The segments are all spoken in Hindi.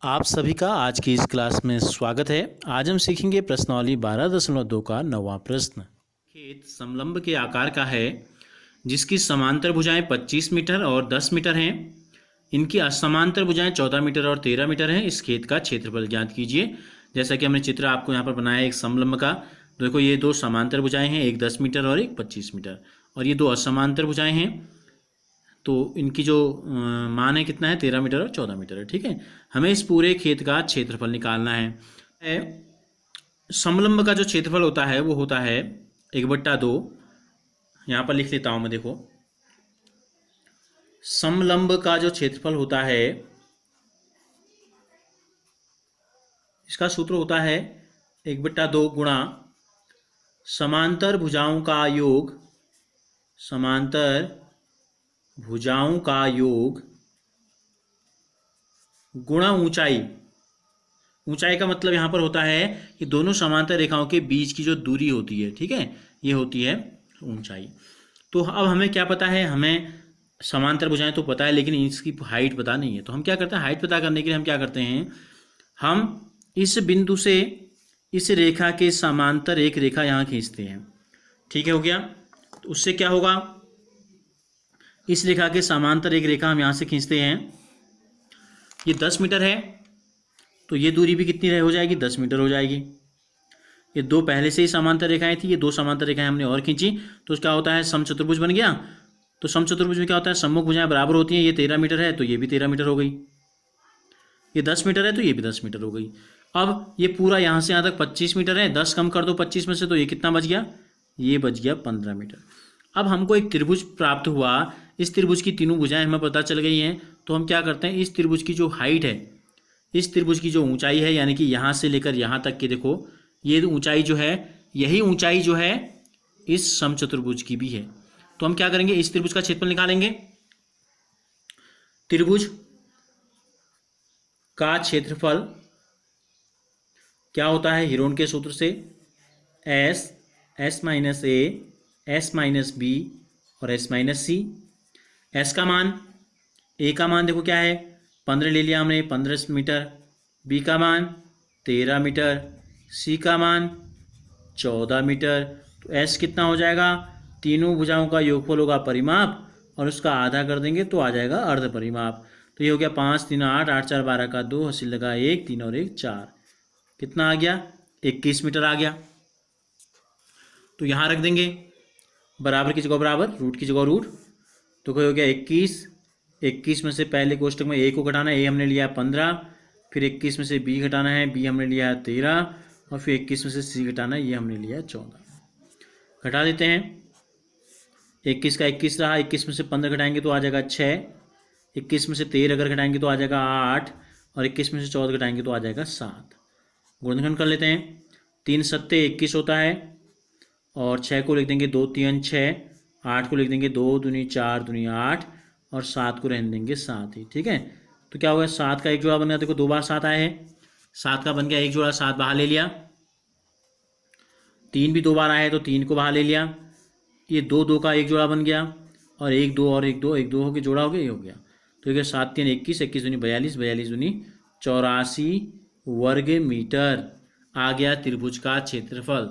आप सभी का आज की इस क्लास में स्वागत है। आज हम सीखेंगे प्रश्नावली 12.2 का 9वां प्रश्न। खेत समलंब के आकार का है जिसकी समांतर भुजाएं 25 मीटर और 10 मीटर हैं। इनकी असमांतर भुजाएं 14 मीटर और 13 मीटर हैं। इस खेत का क्षेत्रफल ज्ञात कीजिए। जैसा कि हमने चित्र आपको यहाँ पर बनाया है एक समलंब का। देखो ये दो समांतर भुजाएं हैं, एक 10 मीटर और एक 25 मीटर, और ये दो असमांतर भुजाएं हैं। तो इनकी जो मान है कितना है, 13 मीटर और 14 मीटर है। ठीक है, हमें इस पूरे खेत का क्षेत्रफल निकालना है। समलंब का जो क्षेत्रफल होता है वो होता है 1/2। यहाँ पर लिख लेता हूँ मैं। देखो, समलंब का जो क्षेत्रफल होता है इसका सूत्र होता है 1/2 गुणा समांतर भुजाओं का योग, समांतर भुजाओं का योग गुणा ऊंचाई। ऊंचाई का मतलब यहाँ पर होता है कि दोनों समांतर रेखाओं के बीच की जो दूरी होती है, ठीक है, ये होती है ऊंचाई। तो अब हमें क्या पता है, हमें समांतर भुजाएं तो पता है लेकिन इसकी हाइट पता नहीं है। तो हम क्या करते हैं, हाइट पता करने के लिए हम क्या करते हैं, हम इस बिंदु से इस रेखा के समांतर एक रेखा यहाँ खींचते हैं। ठीक है, हो गया। तो उससे क्या होगा, इस रेखा के समांतर एक रेखा हम यहाँ से खींचते हैं। ये 10 मीटर है तो ये दूरी भी कितनी हो जाएगी, 10 मीटर हो जाएगी। ये दो पहले से ही समांतर रेखाएं थी, ये दो समांतर रेखाएं हमने और खींची तो क्या होता है, समचतुर्भुज बन गया। तो समचतुर्भुज में क्या होता है, सम्मुख भुजाएं बराबर होती हैं। ये 13 मीटर है तो ये भी 13 मीटर हो गई। ये 10 मीटर है तो ये भी 10 मीटर हो गई। अब ये पूरा यहाँ से यहाँ तक 25 मीटर है, 10 कम कर दो 25 में से तो ये कितना बच गया, ये बच गया 15 मीटर। अब हमको एक त्रिभुज प्राप्त हुआ। इस त्रिभुज की तीनों भुजाएं हमें पता चल गई हैं। तो हम क्या करते हैं, इस त्रिभुज की जो हाइट है, इस त्रिभुज की जो ऊंचाई है, यानी कि यहाँ से लेकर यहाँ तक की, देखो ये ऊंचाई जो है, यही ऊंचाई जो है इस समचतुर्भुज की भी है। तो हम क्या करेंगे, इस त्रिभुज का क्षेत्रफल निकालेंगे। त्रिभुज का क्षेत्रफल क्या होता है, हिरोन के सूत्र से एस, एस माइनस ए, एस माइनस बी और एस माइनस सी। एस का मान, ए का मान देखो क्या है, 15 ले लिया हमने, 15 मीटर। बी का मान 13 मीटर। सी का मान 14 मीटर। तो एस कितना हो जाएगा, तीनों भुजाओं का योगफल होगा परिमाप और उसका आधा कर देंगे तो आ जाएगा अर्ध परिमाप। तो ये हो गया 5 3 8, 8 4 12 का 2, हासिल लगा 1, 3 और 1 4, कितना आ गया, 21 मीटर आ गया। तो यहाँ रख देंगे, बराबर की जगह बराबर, रूट की जगह रूट। तो कोई हो गया 21। 21 में से पहले कोष्टक में ए को घटाना है, ए हमने लिया है 15। फिर 21 में से बी घटाना है, बी हमने लिया है 13। और फिर 21 में से सी घटाना है, ये हमने लिया है 14। घटा देते हैं, 21 का 21 रहा, 21 में से 15 घटाएंगे तो आ जाएगा 6। 21 में से 13 अगर घटाएंगे तो आ जाएगा 8। और 21 में से 14 घटाएंगे तो आ जाएगा 7। गुणनखंड कर लेते हैं, 3 सत्ते 21 होता है, और 6 को लिख देंगे 2 3 6, 8 को लिख देंगे 2 दूनी 4 दूनी 8, और 7 को रहने देंगे 7 ही। ठीक है, तो क्या होगा, 7 का एक जोड़ा बन गया। देखो 2 बार 7 आए हैं, 7 का बन गया एक जोड़ा, 7 बाहर ले लिया। 3 भी 2 बार आया है तो 3 को बाहर ले लिया। ये 2 2 का एक जोड़ा बन गया, और 1 2 और 1 2, 1 2 होकर जोड़ा हो गया, ये हो गया। तो ये 7 3 21, 21 दूनी 42, 42 दूनी 84 वर्ग मीटर आ गया त्रिभुज का क्षेत्रफल।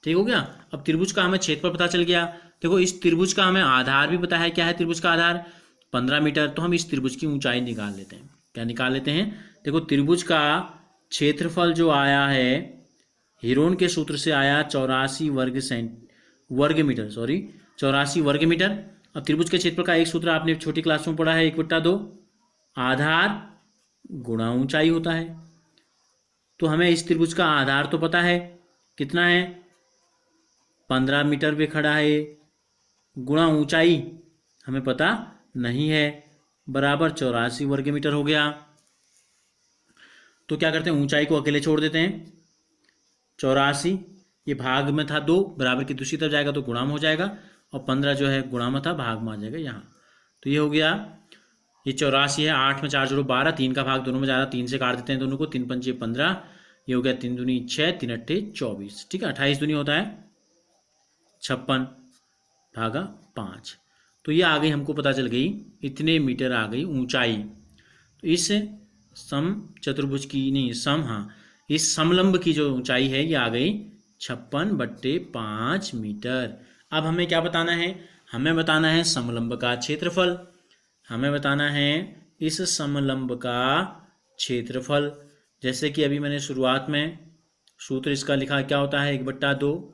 ठीक हो गया। अब त्रिभुज का हमें क्षेत्रफल पता चल गया। देखो इस त्रिभुज का हमें आधार भी पता है, क्या है त्रिभुज का आधार, 15 मीटर। तो हम इस त्रिभुज की ऊंचाई निकाल लेते हैं। क्या निकाल लेते हैं, देखो त्रिभुज का क्षेत्रफल जो आया है हिरोन के सूत्र से आया 84 वर्ग मीटर, सॉरी 84 वर्ग मीटर। अब त्रिभुज के क्षेत्रफल का एक सूत्र आपने छोटी क्लास में पढ़ा है, 1/2 आधार गुणा ऊंचाई होता है। तो हमें इस त्रिभुज का आधार तो पता है, कितना है, 15 मीटर पे खड़ा है, गुणा ऊंचाई हमें पता नहीं है, बराबर 84 वर्ग मीटर हो गया। तो क्या करते हैं, ऊंचाई को अकेले छोड़ देते हैं। 84 ये भाग में था 2, बराबर की दूसरी तरफ जाएगा तो गुणा में हो जाएगा, और 15 जो है गुणा में था, भाग में आ जाएगा यहाँ। तो ये हो गया, ये 84 है, 8 में 4 जोड़ो 12, 3 का भाग दोनों में जा रहा, 3 से काट देते हैं दोनों को, 3 पंचे 15, ये हो गया 3 दूनी 6, 3 अट्ठे 24। ठीक है, 28 दूनी होता है 56 भागा 5। तो ये आ गई, हमको पता चल गई इतने मीटर आ गई ऊंचाई। तो इस समचतुर्भुज की नहीं सम हाँ इस समलंब की जो ऊंचाई है ये आ गई 56/5 मीटर। अब हमें क्या बताना है, हमें बताना है समलंब का क्षेत्रफल। हमें बताना है इस समलंब का क्षेत्रफल। जैसे कि अभी मैंने शुरुआत में सूत्र इसका लिखा, क्या होता है 1/2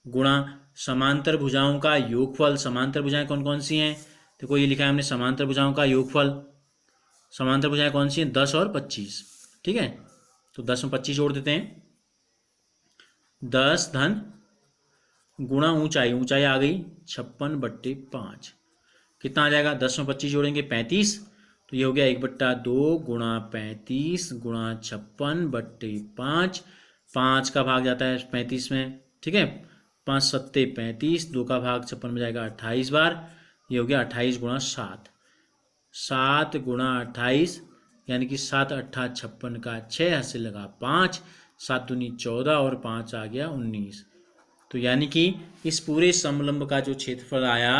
गुणा समांतर भुजाओं का योगफल। समांतर भुजाएं कौन कौन सी हैं, देखो ये लिखा है हमने समांतर भुजाओं का योगफल। समांतर भुजाएं कौन सी हैं, 10 और 25। ठीक है, तो 10 में 25 जोड़ देते हैं, 10 धन गुणा ऊंचाई, ऊंचाई आ गई 56/5। कितना आ जाएगा, 10 में 25 जोड़ेंगे 35, तो ये हो गया 1/2 गुणा 35 गुणा 56/5। 5 का भाग जाता है 35 में, ठीक है, 5 सत्ते 35, 2 का भाग 56 में जाएगा 28 बार। ये हो गया 28 गुणा 7, 7 गुणा 28 यानी कि 7 अट्ठा 56 का 6 हाथ से लगा 5, 7 दूनी 14 और 5 आ गया 19। तो यानी कि इस पूरे समलंब का जो क्षेत्रफल आया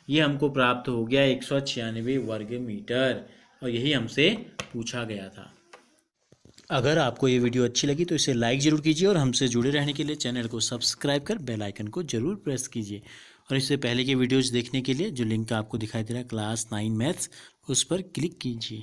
ये हमको प्राप्त हो गया 196 वर्ग मीटर, और यही हमसे पूछा गया था। अगर आपको ये वीडियो अच्छी लगी तो इसे लाइक ज़रूर कीजिए और हमसे जुड़े रहने के लिए चैनल को सब्सक्राइब कर बेल आइकन को ज़रूर प्रेस कीजिए। और इससे पहले के वीडियोज़ देखने के लिए जो लिंक आपको दिखाई दे रहा है क्लास 9 मैथ्स, उस पर क्लिक कीजिए।